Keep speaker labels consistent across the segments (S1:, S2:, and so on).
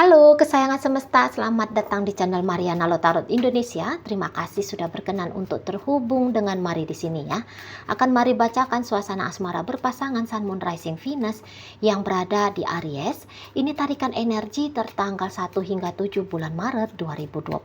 S1: Halo kesayangan semesta, selamat datang di channel Mariana Lotarot Indonesia. Terima kasih sudah berkenan untuk terhubung dengan Mari di sini ya. Akan Mari bacakan suasana asmara berpasangan Sun Moon Rising Venus yang berada di Aries. Ini tarikan energi tertanggal 1 hingga 7 bulan Maret 2024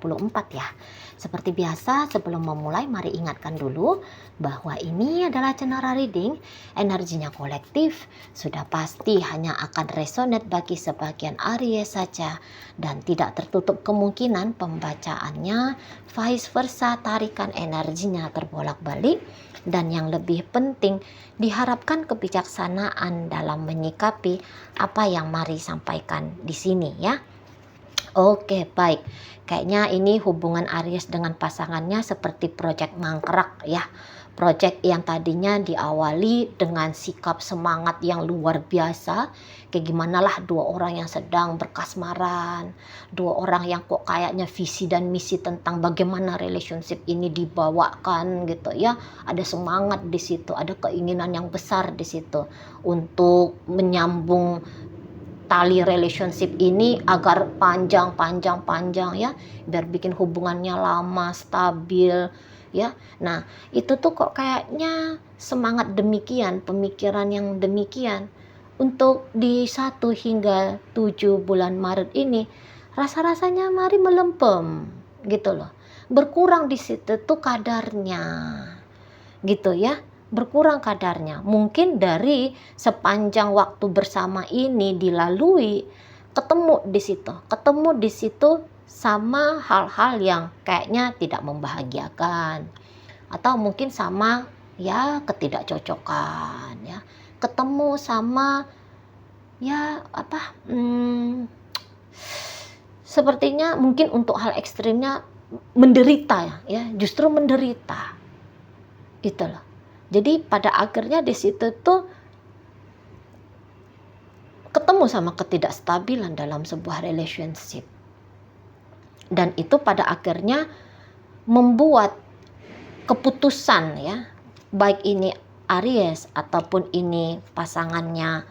S1: ya. Seperti biasa, sebelum memulai mari ingatkan dulu bahwa ini adalah channel reading, energinya kolektif, sudah pasti hanya akan resonate bagi sebagian Aries saja dan tidak tertutup kemungkinan pembacaannya vice versa, tarikan energinya terbolak-balik, dan yang lebih penting diharapkan kebijaksanaan dalam menyikapi apa yang Mari sampaikan di sini ya. Oke, baik. Kayaknya ini hubungan Aries dengan pasangannya seperti proyek mangkrak ya. Proyek yang tadinya diawali dengan sikap semangat yang luar biasa. Kayak gimana lah dua orang yang sedang berkasmaran. Dua orang yang kok kayaknya visi dan misi tentang bagaimana relationship ini dibawakan gitu ya. Ada semangat di situ, ada keinginan yang besar di situ untuk menyambung tali relationship ini agar panjang ya, biar bikin hubungannya lama, stabil ya. Nah, itu tuh kok kayaknya semangat demikian, pemikiran yang demikian untuk di 1 hingga 7 bulan Maret ini rasa-rasanya Mari melempem gitu loh. Berkurang di situ tuh kadarnya. Gitu ya. Berkurang kadarnya. Mungkin dari sepanjang waktu bersama ini dilalui, ketemu di situ sama hal-hal yang kayaknya tidak membahagiakan, atau mungkin sama ya ketidakcocokan ya, ketemu sama ya sepertinya mungkin untuk hal ekstrimnya menderita ya, justru menderita gitu loh. Jadi pada akhirnya di situ tuh ketemu sama ketidakstabilan dalam sebuah relationship. Dan itu pada akhirnya membuat keputusan ya, baik ini Aries ataupun ini pasangannya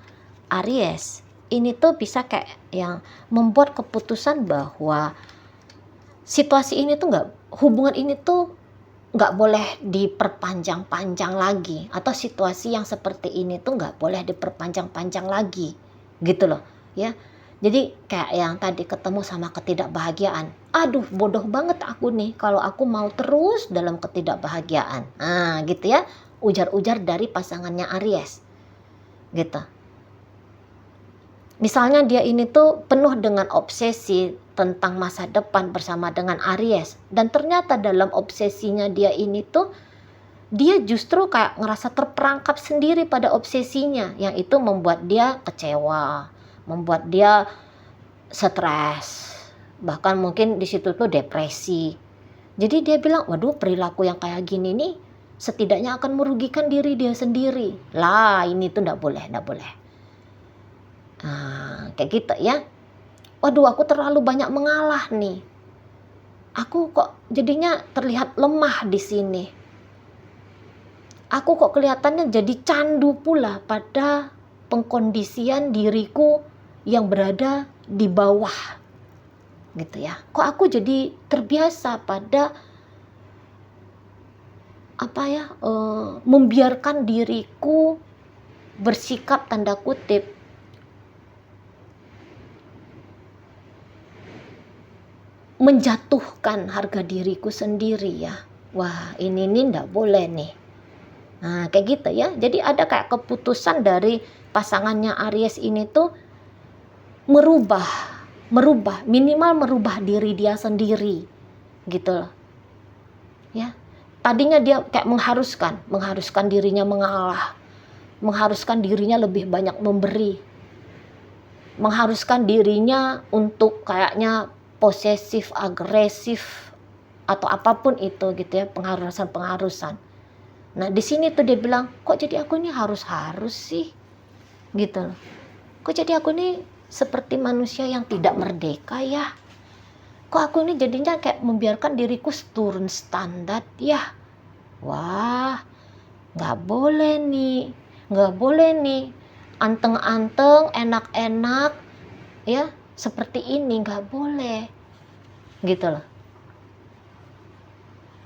S1: Aries, ini tuh bisa kayak yang membuat keputusan bahwa situasi ini tuh hubungan ini tuh nggak boleh diperpanjang-panjang lagi, atau situasi yang seperti ini tuh nggak boleh diperpanjang-panjang lagi gitu loh ya. Jadi kayak yang tadi ketemu sama ketidakbahagiaan, aduh bodoh banget aku nih kalau aku mau terus dalam ketidakbahagiaan, nah gitu ya, ujar-ujar dari pasangannya Aries gitu. Misalnya dia ini tuh penuh dengan obsesi tentang masa depan bersama dengan Aries, dan ternyata dalam obsesinya dia ini tuh dia justru kayak ngerasa terperangkap sendiri pada obsesinya, yang itu membuat dia kecewa, membuat dia stres, bahkan mungkin di situ tuh depresi. Jadi dia bilang, waduh perilaku yang kayak gini nih setidaknya akan merugikan diri dia sendiri lah, ini tuh nggak boleh. Nah, kayak gitu ya. Waduh, aku terlalu banyak mengalah nih. Aku kok jadinya terlihat lemah di sini. Aku kok kelihatannya jadi candu pula pada pengkondisian diriku yang berada di bawah. Gitu ya. Kok aku jadi terbiasa pada membiarkan diriku bersikap tanda kutip menjatuhkan harga diriku sendiri ya. Wah, ini nih nggak boleh nih. Nah, kayak gitu ya. Jadi ada kayak keputusan dari pasangannya Aries ini tuh merubah, minimal merubah diri dia sendiri. Gitu loh. Ya. Tadinya dia kayak mengharuskan dirinya mengalah, mengharuskan dirinya lebih banyak memberi, mengharuskan dirinya untuk kayaknya posesif, agresif, atau apapun itu gitu ya, pengharusan. Nah di sini tuh dia bilang, kok jadi aku ini harus sih gitu loh. Kok jadi aku ini seperti manusia yang tidak merdeka ya. Kok aku ini jadinya kayak membiarkan diriku turun standar ya. Wah, nggak boleh nih anteng-anteng, enak-enak ya, seperti ini, nggak boleh, gitu loh.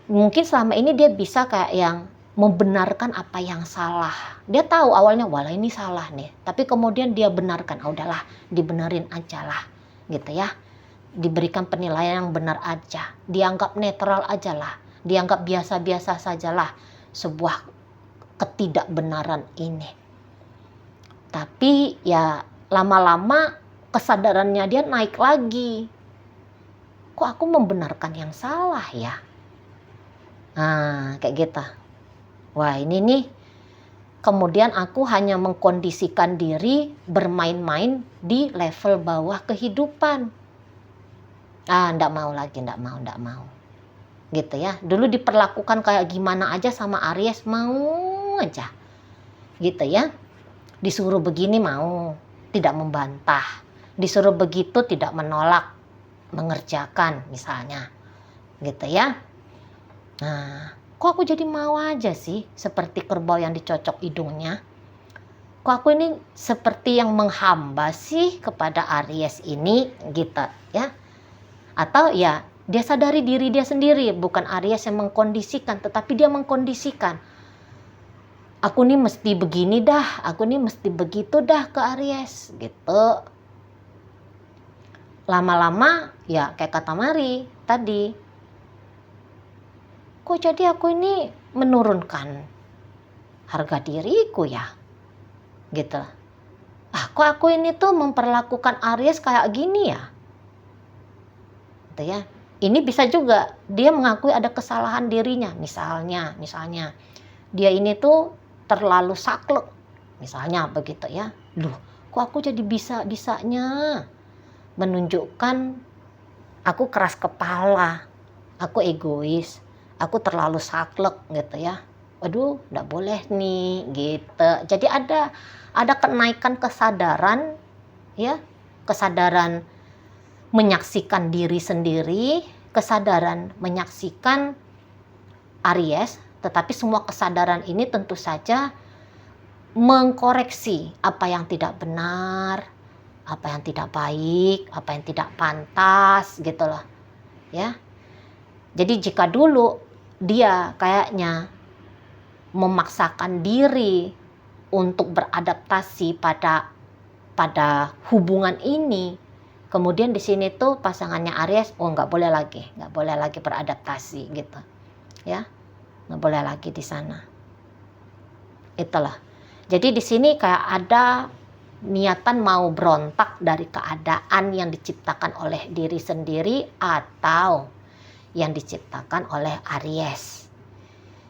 S1: Mungkin selama ini dia bisa kayak yang membenarkan apa yang salah. Dia tahu awalnya, walah ini salah nih. Tapi kemudian dia benarkan, udahlah dibenerin aja lah, gitu ya. Diberikan penilaian yang benar aja. Dianggap netral aja lah. Dianggap biasa-biasa sajalah sebuah ketidakbenaran ini. Tapi ya lama-lama kesadarannya dia naik lagi. Kok aku membenarkan yang salah ya? Nah, kayak gitu. Wah, ini nih kemudian aku hanya mengkondisikan diri bermain-main di level bawah kehidupan. Ndak mau lagi, ndak mau. Gitu ya. Dulu diperlakukan kayak gimana aja sama Aries, mau aja. Gitu ya. Disuruh begini mau, tidak membantah. Disuruh begitu tidak menolak, mengerjakan misalnya. Gitu ya. Nah, kok aku jadi mau aja sih seperti kerbau yang dicocok hidungnya? Kok aku ini seperti yang menghamba sih kepada Aries ini, gitu ya? Atau ya dia sadari diri dia sendiri, bukan Aries yang mengkondisikan, tetapi dia mengkondisikan. Aku nih mesti begini dah, aku nih mesti begitu dah ke Aries, gitu. Lama-lama ya kayak kata Mari tadi, kok jadi aku ini menurunkan harga diriku ya, gitu. Kok aku ini tuh memperlakukan Aries kayak gini ya, gitu ya. Ini bisa juga dia mengakui ada kesalahan dirinya, misalnya dia ini tuh terlalu saklek, misalnya begitu ya. Duh, kok aku jadi bisa-bisanya menunjukkan aku keras kepala, aku egois, aku terlalu saklek gitu ya. Waduh, nggak boleh nih gitu. Jadi ada kenaikan kesadaran ya, kesadaran menyaksikan diri sendiri, kesadaran menyaksikan Aries, tetapi semua kesadaran ini tentu saja mengkoreksi apa yang tidak benar, apa yang tidak baik, apa yang tidak pantas gitu loh. Ya. Jadi jika dulu dia kayaknya memaksakan diri untuk beradaptasi pada hubungan ini, kemudian di sini tuh pasangannya Aries, nggak boleh lagi beradaptasi gitu, ya, nggak boleh lagi di sana. Itulah. Jadi di sini kayak ada niatan mau berontak dari keadaan yang diciptakan oleh diri sendiri atau yang diciptakan oleh Aries.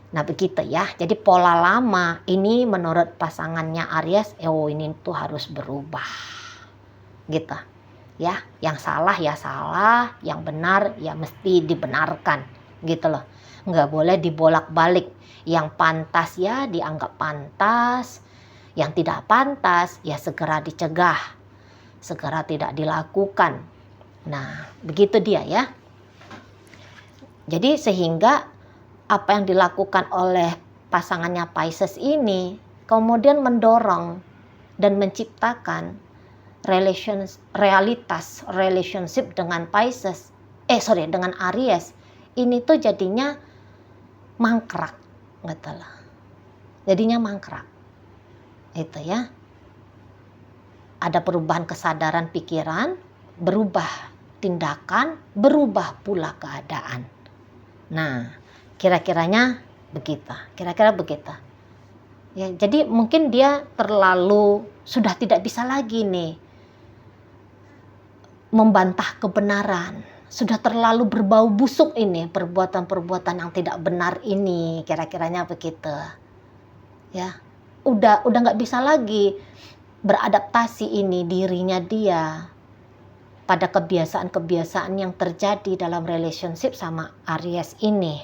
S1: Nah begitu ya. Jadi pola lama ini menurut pasangannya Aries, ini tuh harus berubah. Gitu. Ya, yang salah ya salah, yang benar ya mesti dibenarkan. Gitu loh. Nggak boleh dibolak-balik. Yang pantas ya dianggap pantas, yang tidak pantas ya segera dicegah, segera tidak dilakukan. Nah, begitu dia ya. Jadi sehingga apa yang dilakukan oleh pasangannya Pisces ini kemudian mendorong dan menciptakan relationship dengan dengan Aries ini tuh jadinya mangkrak, gitu lah. Jadinya mangkrak. Itu ya. Ada perubahan kesadaran pikiran, berubah tindakan, berubah pula keadaan. Nah, kira-kira begitu. Ya, jadi mungkin dia sudah tidak bisa lagi nih membantah kebenaran. Sudah terlalu berbau busuk ini perbuatan-perbuatan yang tidak benar ini, kira-kiranya begitu. Ya, udah nggak bisa lagi beradaptasi ini dirinya dia pada kebiasaan-kebiasaan yang terjadi dalam relationship sama Aries ini.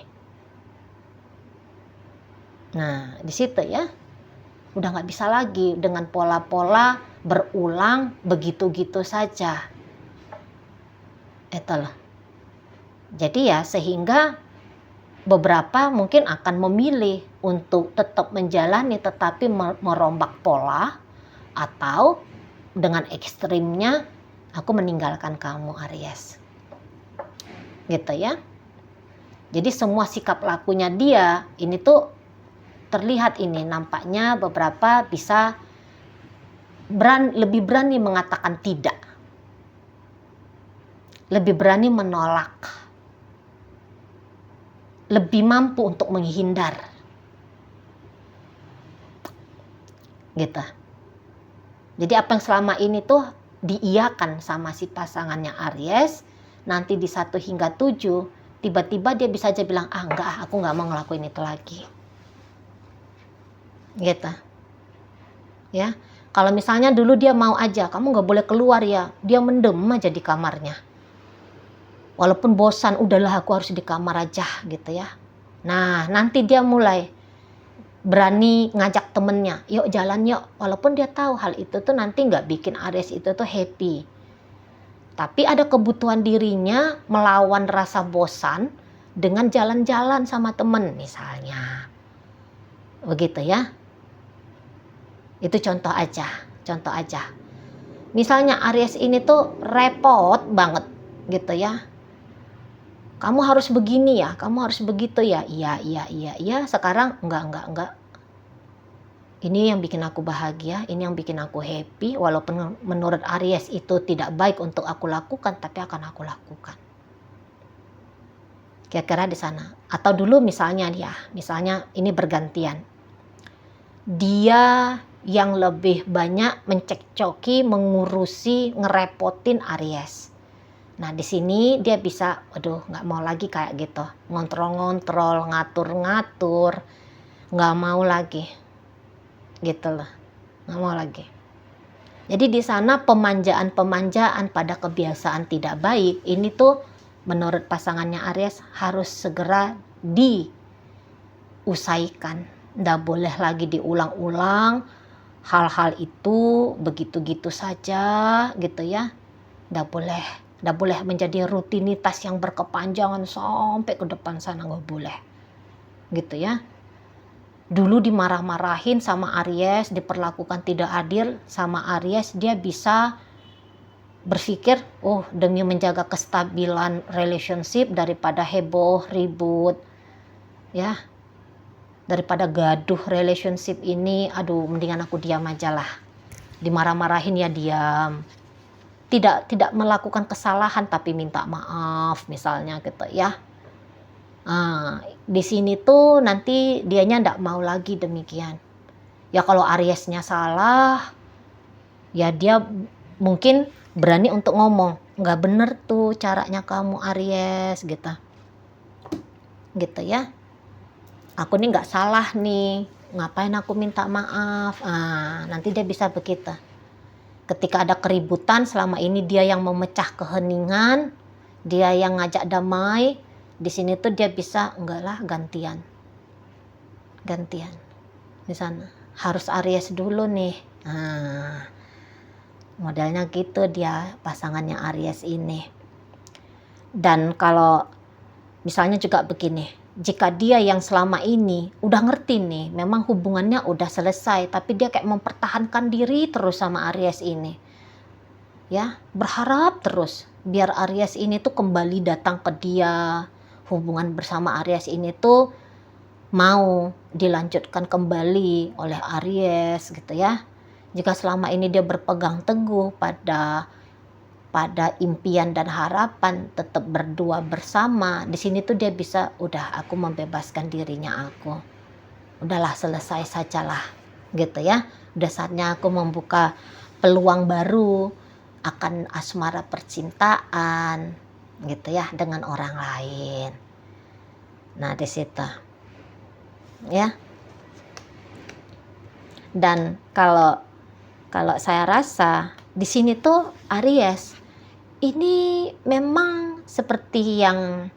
S1: Nah, di situ ya, udah nggak bisa lagi dengan pola-pola berulang begitu-gitu saja. Itulah. Jadi ya sehingga beberapa mungkin akan memilih untuk tetap menjalani tetapi merombak pola, atau dengan ekstrimnya Aku meninggalkan kamu, Aries. Gitu ya. Jadi semua sikap lakunya dia ini tuh terlihat ini, nampaknya beberapa bisa lebih berani mengatakan tidak. Lebih berani menolak. Lebih mampu untuk menghindar. Gitu. Jadi apa yang selama ini tuh diiyakan sama si pasangannya Aries, nanti di 1 hingga 7, tiba-tiba dia bisa aja bilang, enggak, aku nggak mau ngelakuin itu lagi. Gitu. Ya. Kalau misalnya dulu dia mau aja, kamu nggak boleh keluar ya, dia mendem aja di kamarnya. Walaupun bosan, udahlah aku harus di kamar aja gitu ya. Nah, nanti dia mulai berani ngajak temennya, yuk jalan yuk. Walaupun dia tahu hal itu tuh nanti nggak bikin Aries itu tuh happy. Tapi ada kebutuhan dirinya melawan rasa bosan dengan jalan-jalan sama temen misalnya. Begitu ya. Itu contoh aja. Misalnya Aries ini tuh repot banget gitu ya. Kamu harus begini ya, kamu harus begitu ya. Iya. Sekarang enggak. Ini yang bikin aku bahagia, ini yang bikin aku happy. Walaupun menurut Aries itu tidak baik untuk aku lakukan, tapi akan aku lakukan. Kira-kira di sana. Atau dulu misalnya ini bergantian. Dia yang lebih banyak mencekcoki, mengurusi, ngerepotin Aries. Nah di sini dia bisa, nggak mau lagi kayak gitu, ngontrol-ngontrol, ngatur-ngatur, nggak mau lagi, gitu loh, nggak mau lagi. Jadi di sana pemanjaan pada kebiasaan tidak baik ini tuh menurut pasangannya Aries harus segera diusaikan, nggak boleh lagi diulang-ulang hal-hal itu begitu-gitu saja, gitu ya, nggak boleh menjadi rutinitas yang berkepanjangan sampai ke depan sana, nggak boleh gitu ya. Dulu dimarah-marahin sama Aries, diperlakukan tidak adil sama Aries, dia bisa berpikir, demi menjaga kestabilan relationship daripada heboh, ribut ya, daripada gaduh relationship ini, mendingan aku diam aja lah. Dimarah-marahin ya diam. Tidak melakukan kesalahan tapi minta maaf misalnya gitu ya. Di sini tuh nanti dianya ndak mau lagi demikian. Ya kalau Ariesnya salah, ya dia mungkin berani untuk ngomong, nggak bener tuh caranya kamu Aries gitu. Gitu ya. Aku nih nggak salah nih, ngapain aku minta maaf. Nanti dia bisa begitu. Ketika ada keributan, selama ini dia yang memecah keheningan, dia yang ngajak damai, di sini tuh dia bisa gantian. Di sana harus Aries dulu nih. Modelnya gitu dia pasangannya Aries ini. Dan kalau misalnya juga begini, jika dia yang selama ini udah ngerti nih, memang hubungannya udah selesai, tapi dia kayak mempertahankan diri terus sama Aries ini. Ya, berharap terus biar Aries ini tuh kembali datang ke dia. Hubungan bersama Aries ini tuh mau dilanjutkan kembali oleh Aries gitu ya. Jika selama ini dia berpegang teguh pada impian dan harapan tetap berdua bersama, di sini tuh dia bisa, udah aku membebaskan dirinya aku, udahlah selesai sajalah gitu ya. Udah saatnya aku membuka peluang baru akan asmara percintaan gitu ya dengan orang lain. Nah di situ ya. Dan kalau saya rasa di sini tuh Aries ini memang seperti yang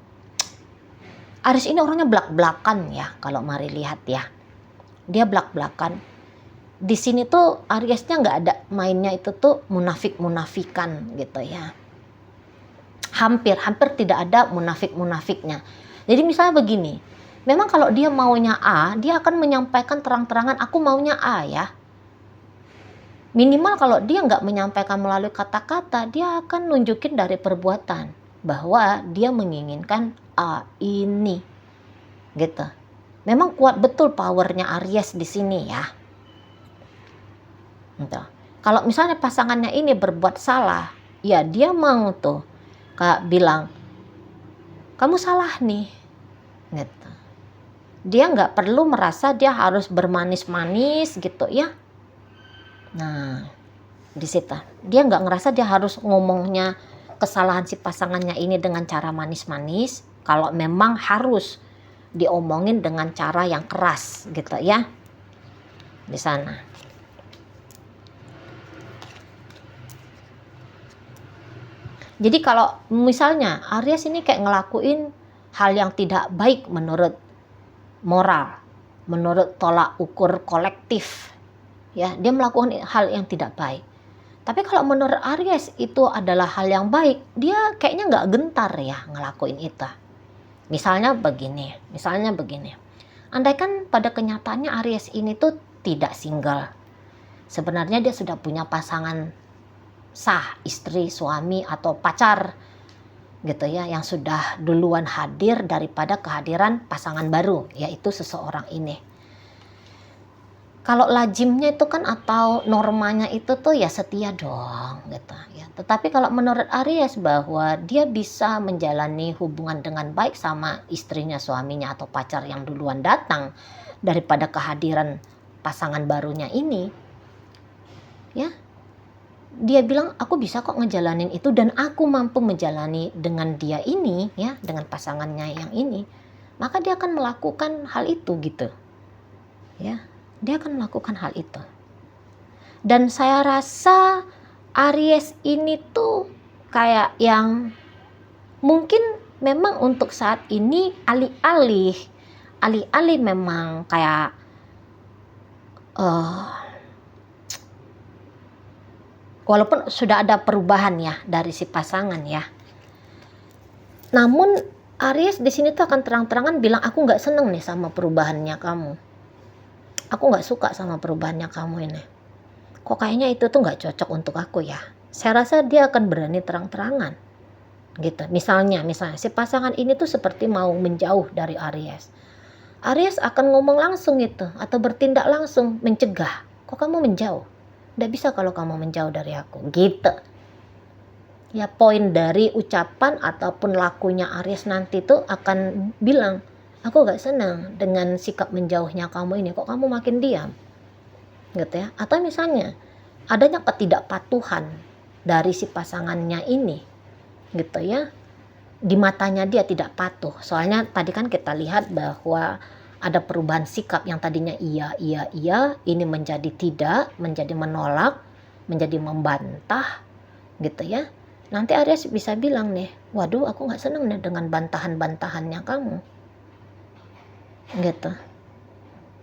S1: Aries ini orangnya belak-belakan ya, kalau mari lihat ya. Dia belak-belakan. Di sini tuh Ariesnya nggak ada mainnya itu tuh munafik-munafikan gitu ya. Hampir tidak ada munafik-munafiknya. Jadi misalnya begini, memang kalau dia maunya A, dia akan menyampaikan terang-terangan, aku maunya A ya. Minimal kalau dia nggak menyampaikan melalui kata-kata, dia akan nunjukin dari perbuatan bahwa dia menginginkan ini, gitu. Memang kuat betul powernya Aries di sini ya. Gitu. Kalau misalnya pasangannya ini berbuat salah, ya dia mau tuh kayak bilang, kamu salah nih, gitu. Dia nggak perlu merasa dia harus bermanis-manis gitu ya. Nah, di situ dia nggak ngerasa dia harus ngomongnya kesalahan si pasangannya ini dengan cara manis-manis. Kalau memang harus diomongin dengan cara yang keras gitu ya di sana. Jadi kalau misalnya Aries ini kayak ngelakuin hal yang tidak baik menurut moral, menurut tolak ukur kolektif, ya dia melakukan hal yang tidak baik. Tapi kalau menurut Aries itu adalah hal yang baik, dia kayaknya nggak gentar ya ngelakuin itu. Misalnya begini, andaikan pada kenyataannya Aries ini tuh tidak single. Sebenarnya dia sudah punya pasangan sah, istri, suami, atau pacar gitu ya, yang sudah duluan hadir daripada kehadiran pasangan baru, yaitu seseorang ini. Kalau lazimnya itu kan atau normanya itu tuh ya setia dong gitu ya. Tetapi kalau menurut Aries bahwa dia bisa menjalani hubungan dengan baik sama istrinya, suaminya atau pacar yang duluan datang daripada kehadiran pasangan barunya ini. Ya. Dia bilang aku bisa kok ngejalanin itu dan aku mampu menjalani dengan dia ini ya, dengan pasangannya yang ini. Maka dia akan melakukan hal itu gitu. Ya. Dia akan melakukan hal itu. Dan saya rasa Aries ini tuh kayak yang mungkin memang untuk saat ini alih-alih memang kayak walaupun sudah ada perubahan ya dari si pasangan ya. Namun Aries di sini tuh akan terang-terangan bilang aku nggak seneng nih sama perubahannya kamu. Aku nggak suka sama perubahannya kamu ini. Kok kayaknya itu tuh nggak cocok untuk aku ya. Saya rasa dia akan berani terang-terangan. Gitu. Misalnya si pasangan ini tuh seperti mau menjauh dari Aries. Aries akan ngomong langsung gitu atau bertindak langsung mencegah. Kok kamu menjauh? Nggak bisa kalau kamu menjauh dari aku. Gitu. Ya poin dari ucapan ataupun lakunya Aries nanti tuh akan bilang, aku gak senang dengan sikap menjauhnya kamu ini, kok kamu makin diam gitu ya. Atau misalnya adanya ketidakpatuhan dari si pasangannya ini gitu ya, di matanya dia tidak patuh. Soalnya tadi kan kita lihat bahwa ada perubahan sikap yang tadinya iya, ini menjadi tidak, menjadi menolak, menjadi membantah gitu ya. Nanti Aries bisa bilang nih, waduh aku gak senang nih dengan bantahan-bantahannya kamu gitu.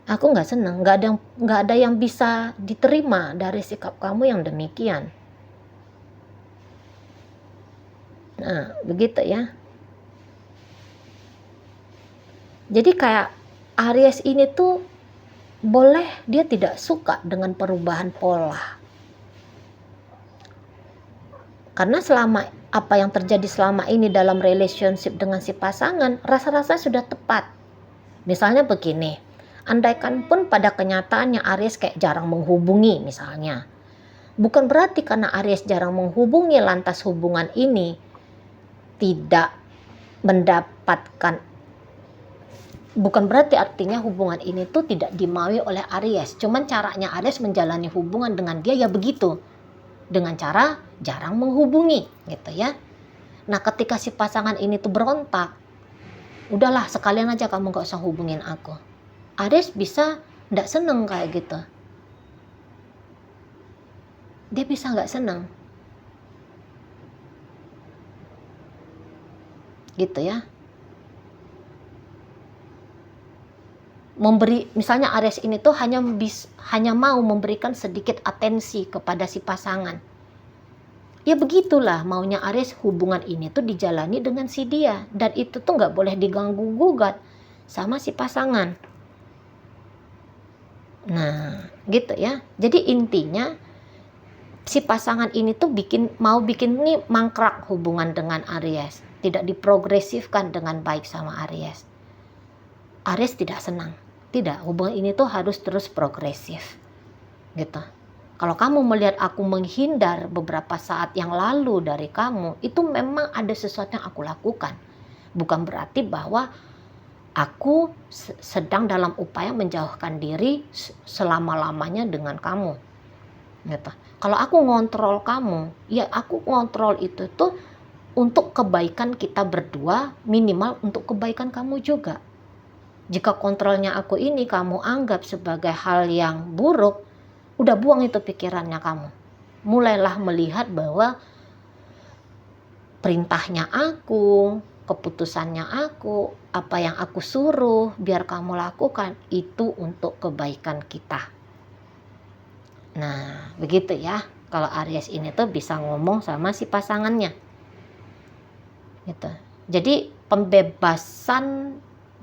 S1: Aku nggak senang, nggak ada yang bisa diterima dari sikap kamu yang demikian. Nah, begitu ya. Jadi kayak Aries ini tuh boleh dia tidak suka dengan perubahan pola. Karena selama apa yang terjadi selama ini dalam relationship dengan si pasangan, rasa-rasa sudah tepat. Misalnya begini, andaikan pun pada kenyataannya Aries kayak jarang menghubungi misalnya. Bukan berarti karena Aries jarang menghubungi lantas hubungan ini tidak mendapatkan, bukan berarti artinya hubungan ini tuh tidak dimaui oleh Aries. Cuman caranya Aries menjalani hubungan dengan dia ya begitu, dengan cara jarang menghubungi gitu ya. Nah ketika si pasangan ini tuh berontak, udahlah sekalian aja kamu gak usah hubungin aku. Aries bisa gak seneng kayak gitu. Dia bisa gak seneng. Gitu ya. Misalnya Aries ini tuh hanya mau memberikan sedikit atensi kepada si pasangan. Ya begitulah maunya Aries, hubungan ini tuh dijalani dengan si dia. Dan itu tuh gak boleh diganggu-gugat sama si pasangan. Nah gitu ya. Jadi intinya si pasangan ini tuh mau bikin nih mangkrak hubungan dengan Aries, tidak diprogresifkan dengan baik sama Aries. Aries tidak senang, tidak, hubungan ini tuh harus terus progresif, gitu. Kalau kamu melihat aku menghindar beberapa saat yang lalu dari kamu, itu memang ada sesuatu yang aku lakukan. Bukan berarti bahwa aku sedang dalam upaya menjauhkan diri selama-lamanya dengan kamu, gitu. Kalau aku ngontrol kamu, ya aku ngontrol itu tuh untuk kebaikan kita berdua, minimal untuk kebaikan kamu juga. Jika kontrolnya aku ini kamu anggap sebagai hal yang buruk, udah buang itu pikirannya kamu. Mulailah melihat bahwa perintahnya aku, keputusannya aku, apa yang aku suruh biar kamu lakukan, itu untuk kebaikan kita. Nah, begitu ya. Kalau Aries ini tuh bisa ngomong sama si pasangannya. Gitu. Jadi pembebasan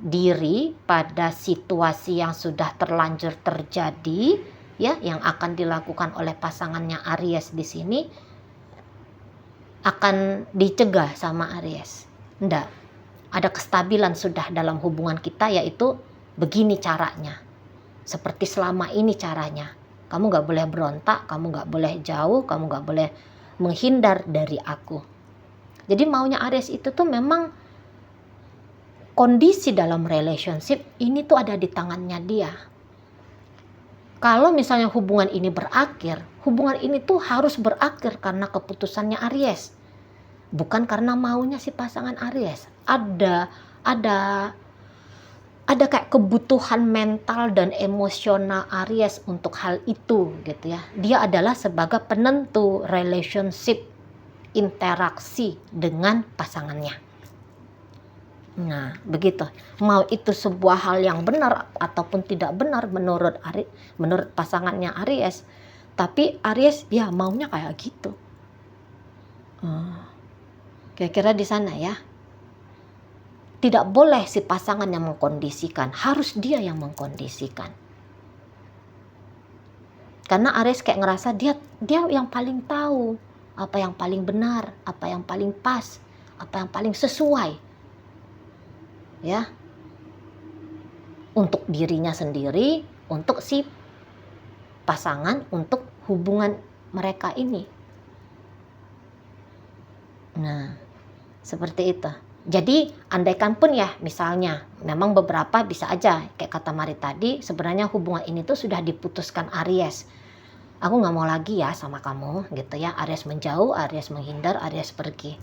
S1: diri pada situasi yang sudah terlanjur terjadi, ya, yang akan dilakukan oleh pasangannya Aries di sini akan dicegah sama Aries. Enggak. Ada kestabilan sudah dalam hubungan kita, yaitu begini caranya. Seperti selama ini caranya. Kamu gak boleh berontak, kamu gak boleh jauh, kamu gak boleh menghindar dari aku. Jadi maunya Aries itu tuh memang kondisi dalam relationship ini tuh ada di tangannya dia. Kalau misalnya hubungan ini berakhir, hubungan ini tuh harus berakhir karena keputusannya Aries. Bukan karena maunya si pasangan Aries. Ada kayak kebutuhan mental dan emosional Aries untuk hal itu, gitu ya. Dia adalah sebagai penentu relationship, interaksi dengan pasangannya. Nah, begitu. Mau itu sebuah hal yang benar ataupun tidak benar menurut pasangannya Aries, tapi Aries ya maunya kayak gitu. Kira-kira di sana ya. Tidak boleh si pasangan yang mengkondisikan, harus dia yang mengkondisikan. Karena Aries kayak ngerasa dia yang paling tahu apa yang paling benar, apa yang paling pas, apa yang paling sesuai. Ya. Untuk dirinya sendiri, untuk si pasangan, untuk hubungan mereka ini. Nah, seperti itu. Jadi andaikan pun ya misalnya memang beberapa bisa aja kayak kata Mari tadi, sebenarnya hubungan ini tuh sudah diputuskan Aries. Aku gak mau lagi ya sama kamu gitu ya. Aries menjauh, Aries menghindar, Aries pergi.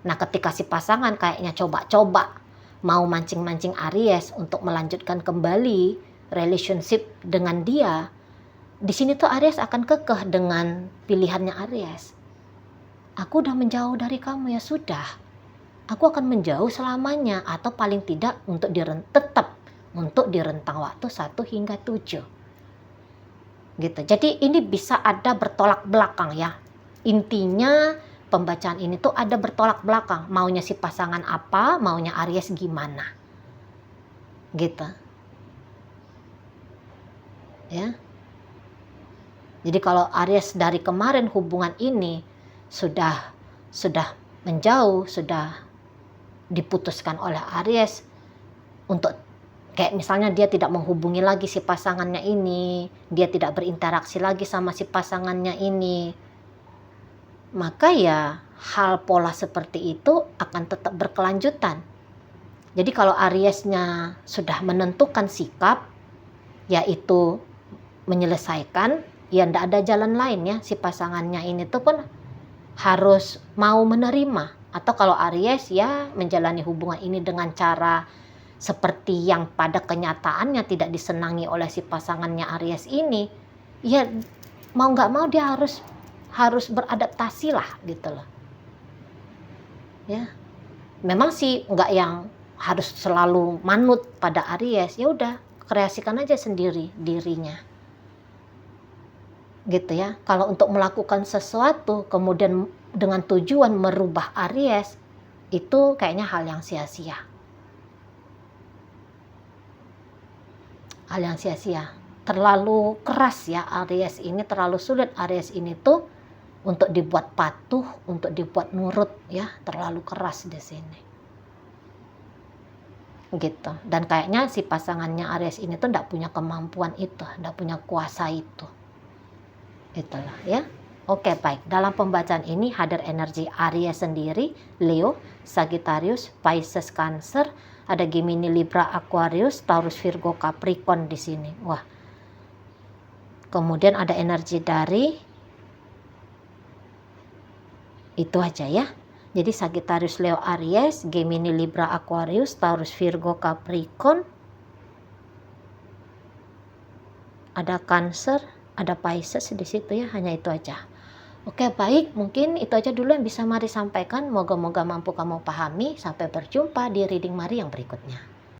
S1: Nah ketika si pasangan kayaknya coba-coba mau mancing-mancing Aries untuk melanjutkan kembali relationship dengan dia, di sini tuh Aries akan kekeh dengan pilihannya Aries. Aku udah menjauh dari kamu, ya sudah. Aku akan menjauh selamanya, atau paling tidak tetap untuk di rentang waktu 1 hingga 7. Gitu. Jadi ini bisa ada bertolak belakang ya. Intinya pembacaan ini tuh ada bertolak belakang. Maunya si pasangan apa, maunya Aries gimana. Gitu. Ya. Jadi kalau Aries dari kemarin hubungan ini sudah menjauh, sudah diputuskan oleh Aries untuk kayak misalnya dia tidak menghubungi lagi si pasangannya ini, dia tidak berinteraksi lagi sama si pasangannya ini, maka ya hal pola seperti itu akan tetap berkelanjutan. Jadi kalau Ariesnya sudah menentukan sikap, yaitu menyelesaikan, ya tidak ada jalan lain ya, si pasangannya ini tuh pun harus mau menerima. Atau kalau Aries ya menjalani hubungan ini dengan cara seperti yang pada kenyataannya tidak disenangi oleh si pasangannya Aries ini, ya mau nggak mau dia harus beradaptasi lah gitu loh. Ya, memang sih nggak yang harus selalu manut pada Aries, ya udah kreasikan aja sendiri dirinya. Gitu ya. Kalau untuk melakukan sesuatu kemudian dengan tujuan merubah Aries, itu kayaknya hal yang sia-sia. Terlalu keras ya Aries ini, terlalu sulit Aries ini tuh untuk dibuat patuh, untuk dibuat nurut ya, terlalu keras di sini. Gitu. Dan kayaknya si pasangannya Aries ini tuh enggak punya kemampuan itu, enggak punya kuasa itu. Itulah ya. Oke, baik. Dalam pembacaan ini hadir energi Aries sendiri, Leo, Sagittarius, Pisces, Cancer, ada Gemini, Libra, Aquarius, Taurus, Virgo, Capricorn di sini. Wah. Kemudian ada energi dari itu aja ya. Jadi Sagittarius, Leo, Aries, Gemini, Libra, Aquarius, Taurus, Virgo, Capricorn, ada Cancer, ada Pisces di situ ya, hanya itu aja. Oke, baik, mungkin itu aja dulu yang bisa Mari sampaikan. Moga-moga mampu kamu pahami. Sampai berjumpa di reading Mari yang berikutnya.